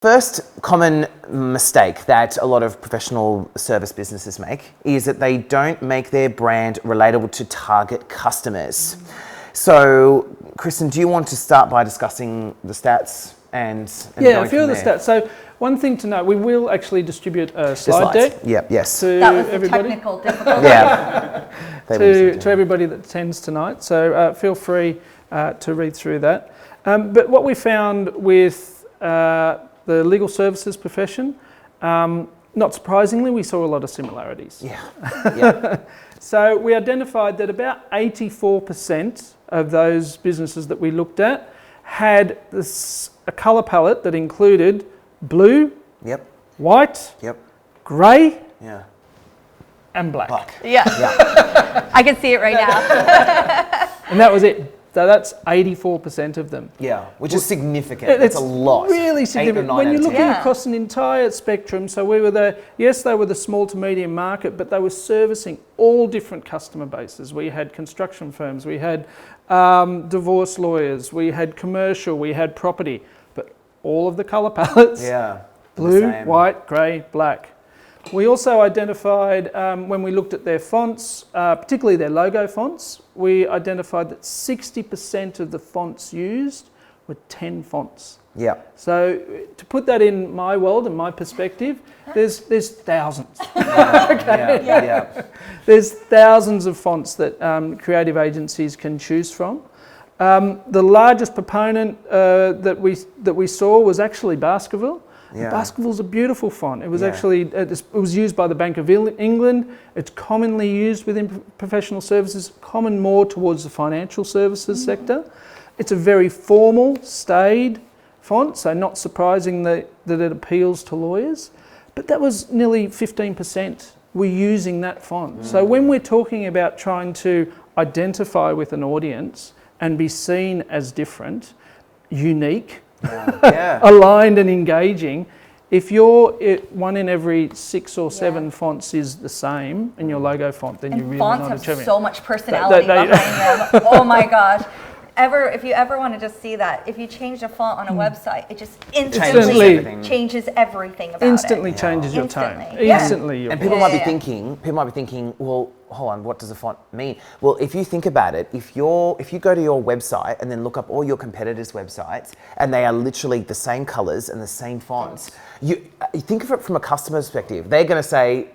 First common mistake that a lot of professional service businesses make is that they don't make their brand relatable to target customers. So, Kristen, do you want to start by discussing the stats and a few of the stats. So one thing to note, we will actually distribute a slide deck. Yes. To that was the everybody. technical difficulty. to everybody that attends tonight. So feel free to read through that. But what we found with the legal services profession, not surprisingly, we saw a lot of similarities. So we identified that about 84% of those businesses that we looked at had a colour palette that included blue, white, grey, and black. Yeah. I can see it right now. And that was it. So that's 84% of them. Yeah, which is significant. It's a lot. Really significant. When you're looking across an entire spectrum, so we were they were the small to medium market, but they were servicing all different customer bases. We had construction firms, we had divorce lawyers, we had commercial, we had property, but all of the colour palettes, blue, white, grey, black. We also identified, when we looked at their fonts, particularly their logo fonts, we identified that 60% of the fonts used were 10 fonts. So to put that in my world and my perspective, there's thousands. There's thousands of fonts that creative agencies can choose from. The largest proponent that we saw was actually Baskerville. Baskerville's a beautiful font. It was actually, it was used by the Bank of England. It's commonly used within professional services, common more towards the financial services sector. It's a very formal, staid font, so not surprising that it appeals to lawyers. But that was nearly 15% were using that font. So when we're talking about trying to identify with an audience and be seen as different, unique, aligned and engaging, if your one in every 6 or 7 fonts is the same in your logo font, then you're really not achieving. Fonts have so much personality behind them. Oh my gosh. If you ever want to just see that, if you change a font on a website, it just instantly changes everything about it. Changes your tone. Instantly. And people might be thinking, well, hold on, what does a font mean? Well, if you think about it, if you go to your website and then look up all your competitors' websites, and they are literally the same colours and the same fonts, you think of it from a customer's perspective. They're going to say,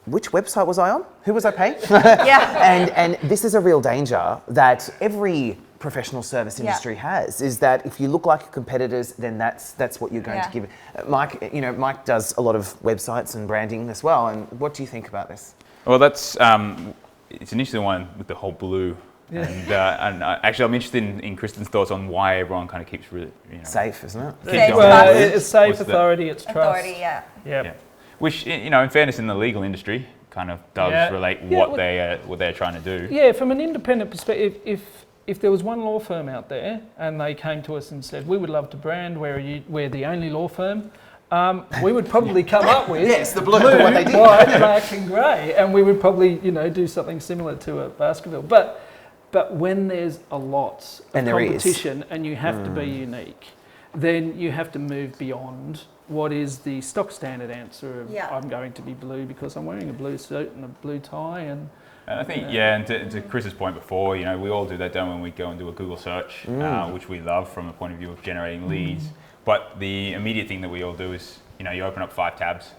which website was I on? Who was I paying? And this is a real danger that every professional service industry has, is that if you look like your competitors, then that's what you're going to give. Mike does a lot of websites and branding as well. And what do you think about this? Well, that's it's an interesting one with the whole blue. And actually, I'm interested in Kristen's thoughts on why everyone kind of keeps safe, isn't it? It's safe, authority, it's trust. Authority, Which, in fairness, in the legal industry, kind of does relate what they're trying to do. Yeah, from an independent perspective, if there was one law firm out there and they came to us and said, we would love to brand, we're the only law firm, we would probably come up with the blue what they did. White, black and grey, and we would probably do something similar to a Baskerville. But when there's a lot of competition and you have to be unique, then you have to move beyond what is the stock standard answer of I'm going to be blue because I'm wearing a blue suit and a blue tie. And I think, and to Chris's point before, we all do that, don't we, when we go and do a Google search, which we love from a point of view of generating leads. But the immediate thing that we all do is, you open up 5 tabs.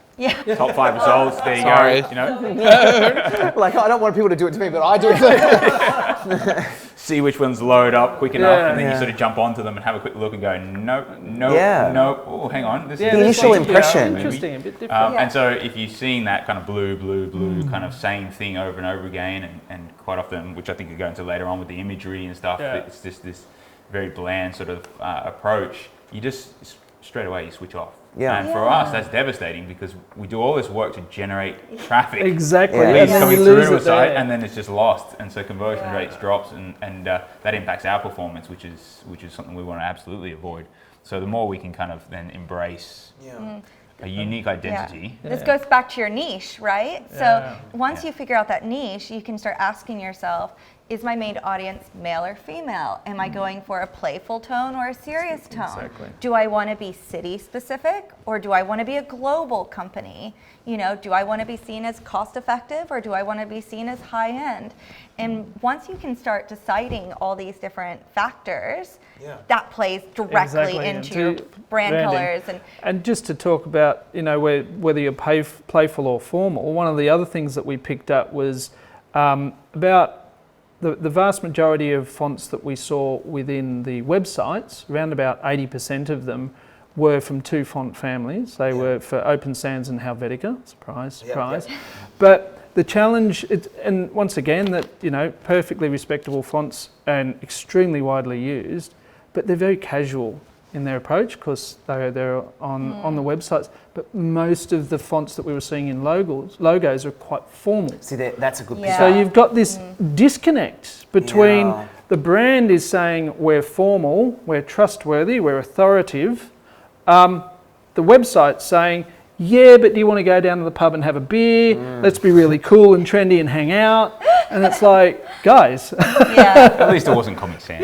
Top 5 results, there you go. Like, I don't want people to do it to me, but I do it. See which ones load up quick enough, and then you sort of jump onto them and have a quick look and go, nope. Oh, hang on. This is the initial impression. Interesting, a bit different. And so if you're seeing that kind of blue, kind of same thing over and over again, and quite often, which I think we'll go into later on with the imagery and stuff, it's just this very bland sort of approach, you just straight away you switch off. And for us, that's devastating because we do all this work to generate traffic. Exactly. Leads coming through to a site, and then it's just lost, and so conversion rates drops, and that impacts our performance, which is something we want to absolutely avoid. So the more we can kind of then embrace a unique identity. This goes back to your niche, right? So once you figure out that niche, you can start asking yourself, is my main audience male or female? Am I going for a playful tone or a serious tone? Exactly. Do I want to be city specific, or do I want to be a global company? You know, do I want to be seen as cost effective, or do I want to be seen as high end? And once you can start deciding all these different factors, that plays directly into your brand colors. And just to talk about, you know, whether you're playful or formal, one of the other things that we picked up was about the vast majority of fonts that we saw within the websites, around about 80% of them were from two font families. They were for Open Sans and Helvetica. Surprise, surprise. But the challenge, and once again, that, you know, perfectly respectable fonts and extremely widely used, but they're very casual in their approach because they're on the websites. But most of the fonts that we were seeing in logos are quite formal. See, that's a good piece. So you've got this disconnect between the brand is saying we're formal, we're trustworthy, we're authoritative. The website's saying, yeah, but do you want to go down to the pub and have a beer? Let's be really cool and trendy and hang out. And it's like, guys. At least it wasn't Comic Sans.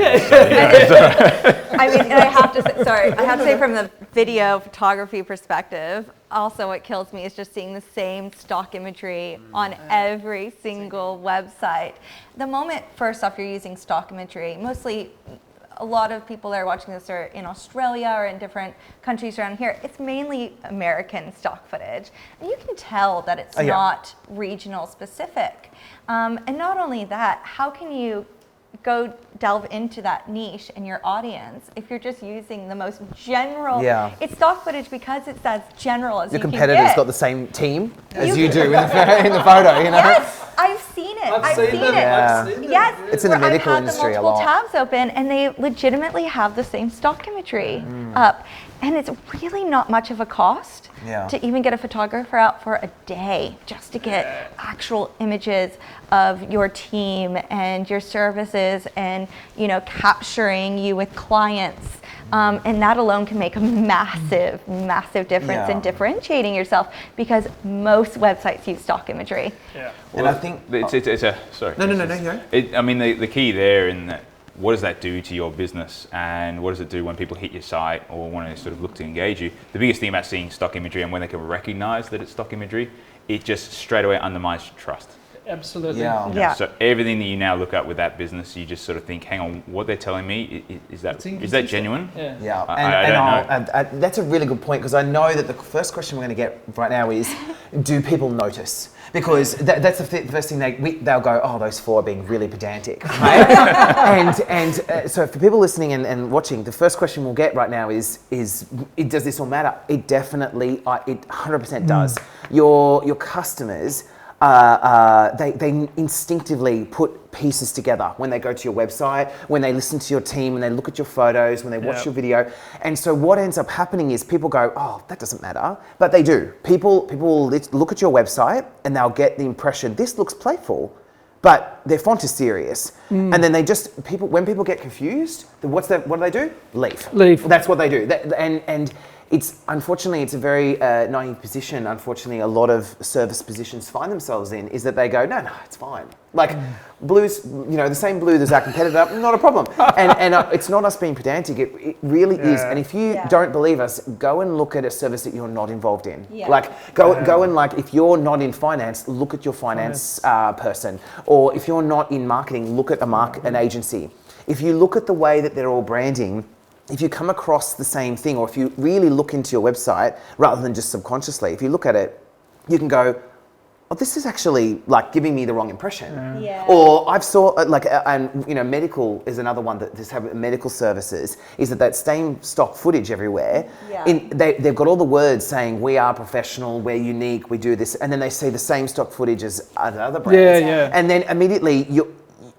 I mean, and I have to say from the video photography perspective, also what kills me is just seeing the same stock imagery on every single website. The moment, first off, you're using stock imagery, mostly a lot of people that are watching this are in Australia or in different countries around here. It's mainly American stock footage. And you can tell that it's not regional specific. And not only that, how can you go delve into that niche and your audience if you're just using the most general? It's stock footage because it's as general as your you can get. Your competitor's got the same team as you do in the photo, you know? Yes, I've seen it. I've seen it. Yes, it's in the medical industry a lot. I've had the multiple tabs open, and they legitimately have the same stock imagery up, and it's really not much of a cost to even get a photographer out for a day just to get actual images of your team and your services, and you know, capturing you with clients. And that alone can make a massive, massive difference in differentiating yourself, because most websites use stock imagery. Well, and I think it's a sorry. No. I mean, the key there in that, what does that do to your business, and what does it do when people hit your site or want to sort of look to engage you? The biggest thing about seeing stock imagery, and when they can recognize that it's stock imagery, it just straight away undermines trust. Absolutely. So everything that you now look at with that business, you just sort of think, hang on, what they're telling me, is that genuine? I don't know. That's a really good point, because I know that the first question we're going to get right now is, do people notice? Because that's the first thing they'll go, oh, those four are being really pedantic, right? and so for people listening and watching, the first question we'll get right now is does this all matter? It definitely, it 100% does. Your customers, they instinctively put pieces together when they go to your website, when they listen to your team, when they look at your photos, when they watch your video. And so what ends up happening is people go, oh, that doesn't matter. But they do. People will look at your website and they'll get the impression, this looks playful, but their font is serious. And then when people get confused, what do they do? Leave. That's what they do. And unfortunately, it's a very naive position. Unfortunately, a lot of service positions find themselves in, is that they go, no, it's fine. Like blues, you know, the same blue as our competitor, not a problem. And it's not us being pedantic. It really is. And if you don't believe us, go and look at a service that you're not involved in. Like go and, like, if you're not in finance, look at your finance person. Or if you're not in marketing, look at an agency. If you look at the way that they're all branding, if you come across the same thing, or if you really look into your website rather than just subconsciously, if you look at it, you can go, oh, this is actually like giving me the wrong impression. Or I've saw and you know, medical is another one that just have medical services, is that same stock footage everywhere. They've got all the words saying we are professional, we're unique, we do this, and then they see the same stock footage as other brands. And then immediately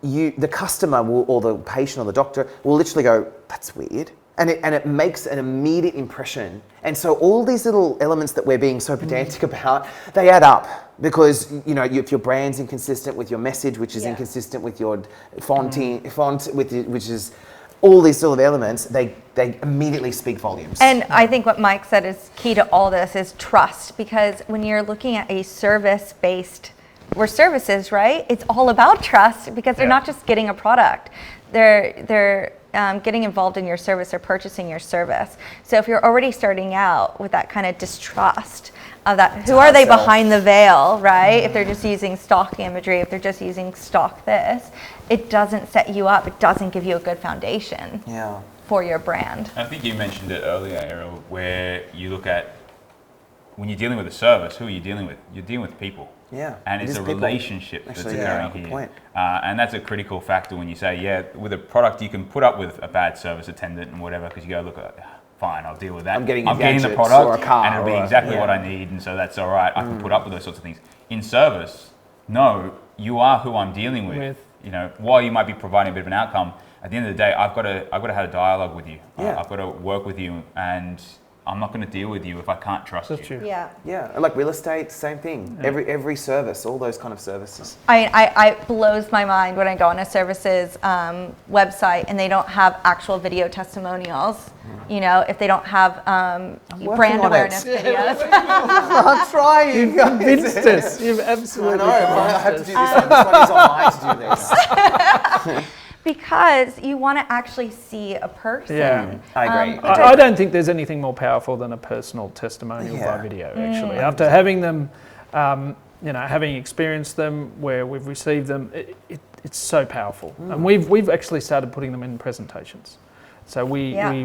the customer will, or the patient or the doctor will literally go, that's weird. And it makes an immediate impression. And so all these little elements that we're being so pedantic about, they add up, because you know, if your brand's inconsistent with your message, which is inconsistent with your font, which is all these sort of elements, they immediately speak volumes. And I think what Mike said is key to all this is trust, because when you're looking at a service-based we're services, right? It's all about trust because they're not just getting a product. They're getting involved in your service or purchasing your service. So if you're already starting out with that kind of distrust of that, who are they behind the veil, right? If they're just using stock imagery, if they're just using stock this, it doesn't set you up. It doesn't give you a good foundation for your brand. I think you mentioned it earlier, Ariel, where you look at when you're dealing with a service, who are you dealing with? You're dealing with people. Yeah. And it's a relationship that's occurring here. Point. And that's a critical factor when you say, with a product, you can put up with a bad service attendant and whatever, because you go, look, fine, I'll deal with that. I'm getting the product, or a car, and it'll be exactly what I need, and so that's all right. I can put up with those sorts of things. In service, no, you are who I'm dealing with. You know, while you might be providing a bit of an outcome, at the end of the day, I've got to have a dialogue with you. I've got to work with you, and I'm not going to deal with you if I can't trust you. Yeah, like real estate, same thing. Every service, all those kind of services. I blows my mind when I go on a services website and they don't have actual video testimonials. You know, if they don't have brand awareness videos. I'm trying. You've convinced us. You've absolutely convinced I have to do this. Somebody's online to do this. Because you want to actually see a person. Yeah, I agree. I don't think there's anything more powerful than a personal testimonial by video, actually. After having them, having experienced them, where we've received them, it's so powerful. And we've actually started putting them in presentations. So we I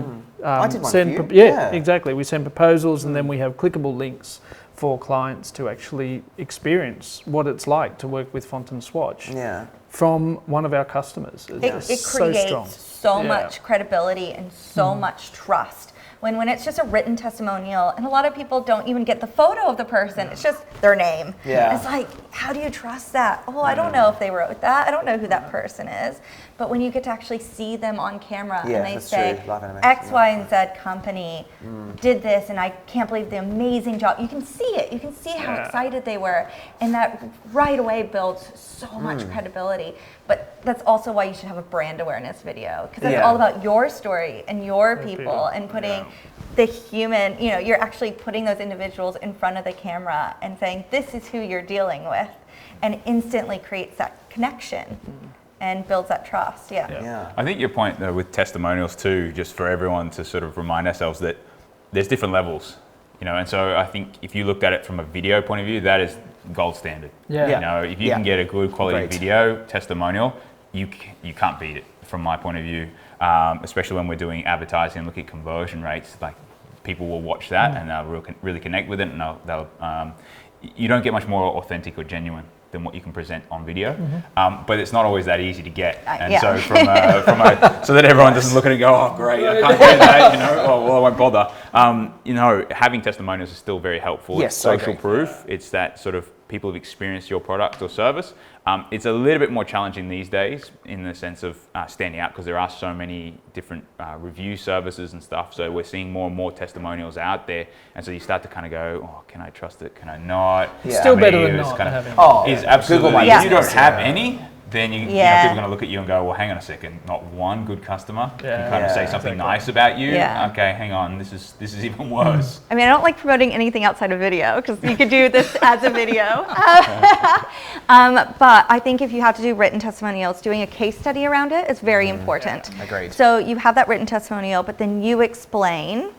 did one send, for you. exactly. We send proposals and then we have clickable links for clients to actually experience what it's like to work with Font and Swatch from one of our customers. It creates so much credibility and so much trust. When it's just a written testimonial, and a lot of people don't even get the photo of the person, it's just their name. It's like, how do you trust that? Oh, I don't know if they wrote that. I don't know who that person is. But when you get to actually see them on camera and they say, X, Y, and Z company did this, and I can't believe the amazing job. You can see it. You can see how excited they were. And that right away builds so much credibility. But that's also why you should have a brand awareness video, because it's all about your story and your people and putting the human, you're actually putting those individuals in front of the camera and saying, this is who you're dealing with, and instantly creates that connection and builds that trust. I think your point though with testimonials too, just for everyone to sort of remind ourselves that there's different levels, and so I think if you looked at it from a video point of view, that is gold standard. If you can get a good quality video testimonial, you can't beat it from my point of view, especially when we're doing advertising and look at conversion rates. Like, people will watch that and they'll really connect with it, and they'll you don't get much more authentic or genuine than what you can present on video, but it's not always that easy to get. And so so that everyone doesn't look at it and go, oh great, I can't do that, well I won't bother. Having testimonials is still very helpful. It's social proof. It's that sort of people have experienced your product or service. It's a little bit more challenging these days in the sense of standing out, because there are so many different review services and stuff. So we're seeing more and more testimonials out there, and so you start to kind of go, oh, can I trust it? Can I not? Still better than not having. Is absolutely. If you don't have any, then people are going to look at you and go, well, hang on a second, not one good customer can kind of say something nice about you. Okay, hang on, this is even worse. I mean, I don't like promoting anything outside of video, because you could do this as a video. But I think if you have to do written testimonials, doing a case study around it is very important. Agreed. So you have that written testimonial, but then you explain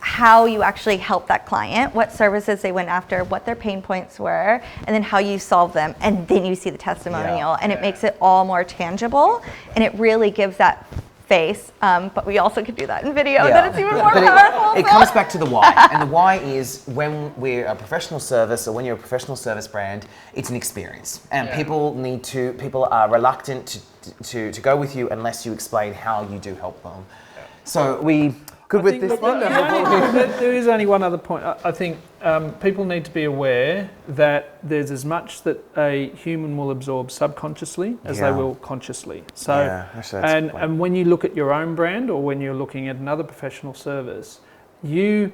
how you actually help that client, what services they went after, what their pain points were, and then how you solve them. And then you see the testimonial, and it makes it all more tangible, and it really gives that face. But we also could do that in video, and then it's even more powerful. It comes back to the why. And the why is, when we're a professional service, or when you're a professional service brand, it's an experience. And people are reluctant to go with you unless you explain how you do help them. So good with this one. There is only one other point. I think people need to be aware that there's as much that a human will absorb subconsciously as they will consciously. So, and when you look at your own brand, or when you're looking at another professional service, you'll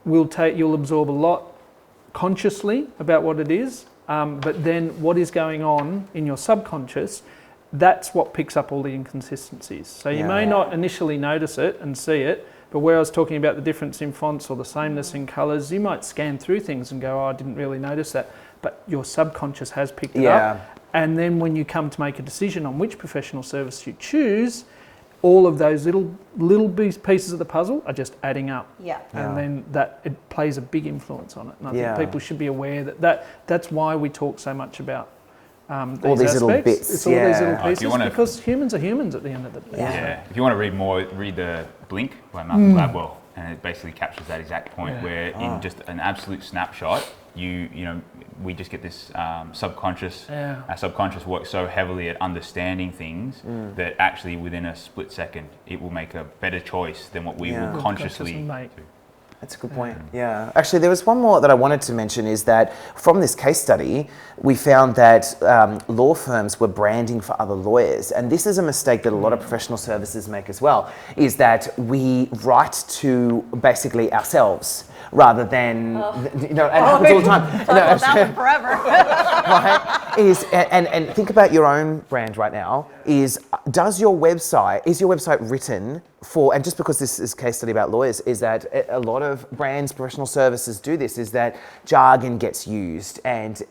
absorb a lot consciously about what it is, but then what is going on in your subconscious, that's what picks up all the inconsistencies. So you may not initially notice it and see it, but where I was talking about the difference in fonts or the sameness in colours, you might scan through things and go, oh, I didn't really notice that. but your subconscious has picked it Yeah. up. And then when you come to make a decision on which professional service you choose, all of those little pieces of the puzzle are just adding up. Yeah. And then that it plays a big influence on it. And I Yeah. think people should be aware that's why we talk so much about all these aspects. little bits. It's all these little If pieces you wanna- because humans are humans at the end of the day. Yeah. If you want to read more, read the Blink by Malcolm Gladwell, and it basically captures that exact point where in just an absolute snapshot, we just get this subconscious. Yeah. Our subconscious works so heavily at understanding things that actually within a split second, it will make a better choice than what we Yeah. will consciously Make. do. That's a good point. Yeah. Actually, there was one more that I wanted to mention is that from this case study, we found that law firms were branding for other lawyers. And this is a mistake that a lot of professional services make as well, is that we write to basically ourselves rather than, and it happens all the time. Talk about that one forever. Right? And think about your own brand right now, is your website written for, and just because this is a case study about lawyers, is that a lot of brands, professional services do this, is that jargon gets used and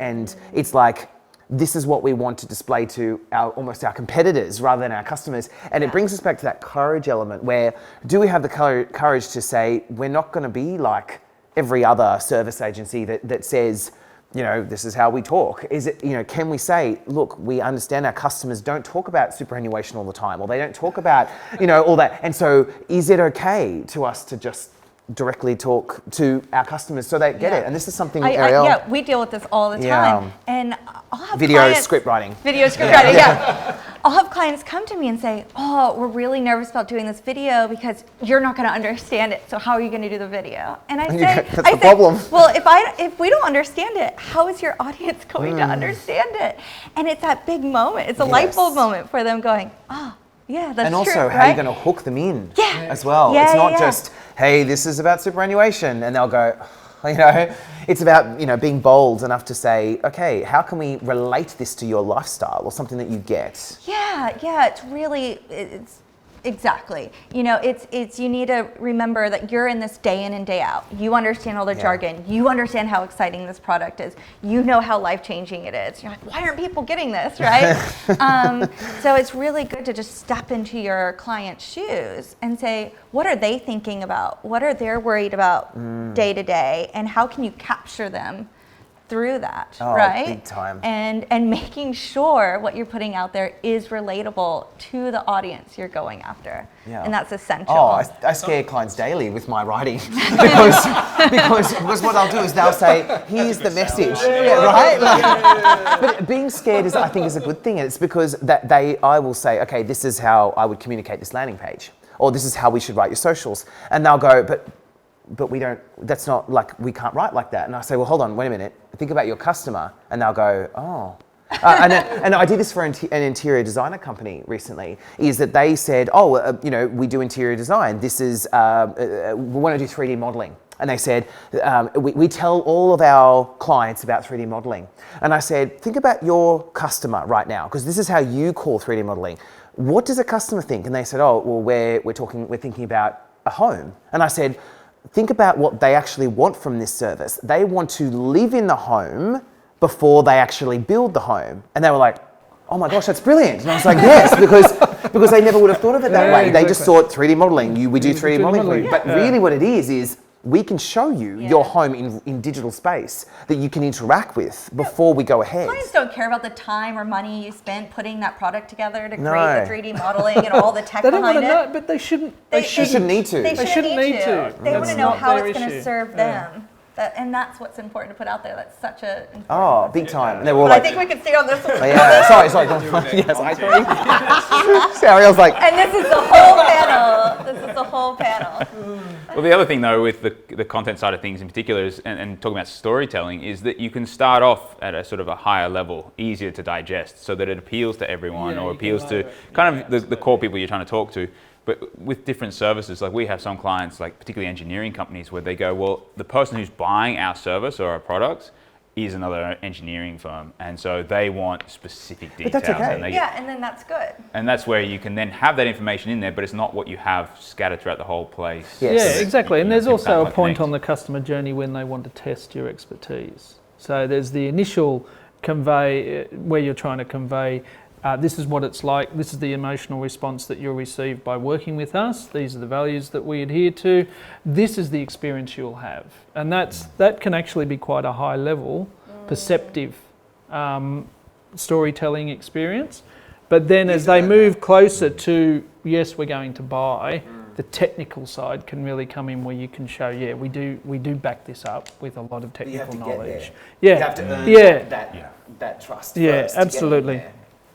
it's like, this is what we want to display to almost our competitors rather than our customers. And it brings us back to that courage element where do we have the courage to say, we're not going to be like every other service agency that says, this is how we talk. Is it, can we say, look, we understand our customers don't talk about superannuation all the time, or they don't talk about, all that. And so is it okay to us to just directly talk to our customers so they get it? And this is something, Ariel. Yeah, we deal with this all the time. Yeah. And I'll have Video clients, script writing. Video script writing, yeah. I'll have clients come to me and say, oh, we're really nervous about doing this video because you're not going to understand it. So how are you going to do the video? And I say, that's the problem. Well, if we don't understand it, how is your audience going to understand it? And it's that big moment. It's a light bulb moment for them going, oh, yeah, that's true. And also, right? how are you going to hook them in as well? Yeah, it's not yeah. just, hey, this is about superannuation, and they'll go, it's about, being bold enough to say, okay, how can we relate this to your lifestyle or something that you get? Yeah, it's exactly. It's you need to remember that you're in this day in and day out. You understand all the jargon. You understand how exciting this product is. You know how life-changing it is. You're like, why aren't people getting this, right? So it's really good to just step into your client's shoes and say, what are they thinking about? What are they worried about day to day? And how can you capture them through that, right? Big time. And making sure what you're putting out there is relatable to the audience you're going after. Yeah. And that's essential. Oh, I scare clients daily with my writing because what I'll do is they'll say, here's the message, right? But being scared I think is a good thing. It's because I will say, okay, this is how I would communicate this landing page, or this is how we should write your socials. And they'll go, but we don't, that's not like, we can't write like that. And I say, well, hold on, wait a minute. Think about your customer. And they'll go, oh. And I did this for an interior designer company recently, is that they said, we do interior design. This is, we want to do 3D modeling. And they said, we tell all of our clients about 3D modeling. And I said, think about your customer right now, because this is how you call 3D modeling. What does a customer think? And they said, oh, well, we're thinking about a home. And I said, think about what they actually want from this service. They want to live in the home before they actually build the home. And they were like, oh my gosh, that's brilliant. And I was like, yes, because they never would have thought of it that way. They just thought 3D modeling, we do 3D modeling for you. But really what it is we can show you your home in digital space that you can interact with before we go ahead. Clients don't care about the time or money you spent putting that product together to create the 3D modeling and all the tech They don't want behind to it. know, but they shouldn't. They shouldn't need to. They shouldn't need to. They want That's to know not how their it's going to issue. serve them. And that's what's important to put out there. That's such a important Oh, big time. And they were all But like, I think we could stay on this one. yeah, sorry. Yes, I agree. Ariel's like, And this is the whole panel. This is the whole panel. Well, the other thing though with the content side of things in particular is, and talking about storytelling, is that you can start off at a sort of a higher level, easier to digest, so that it appeals to everyone or appeals to kind of the core people you're trying to talk to. But with different services, like we have some clients, like particularly engineering companies, where they go, well, the person who's buying our service or our products is another engineering firm, and so they want specific details. But that's okay. And then that's good. And that's where you can then have that information in there, but it's not what you have scattered throughout the whole place. Yes. Yeah, exactly. And there's You also a can't point connect. on the customer journey when they want to test your expertise. So there's the initial convey where you're trying to convey this is what it's like, this is the emotional response that you'll receive by working with us, these are the values that we adhere to, this is the experience you'll have. And that can actually be quite a high level, perceptive storytelling experience. But then as they move closer to, yes, we're going to buy, the technical side can really come in where you can show, we do back this up with a lot of technical knowledge. You have to earn that trust. Yeah, first to get in absolutely. there.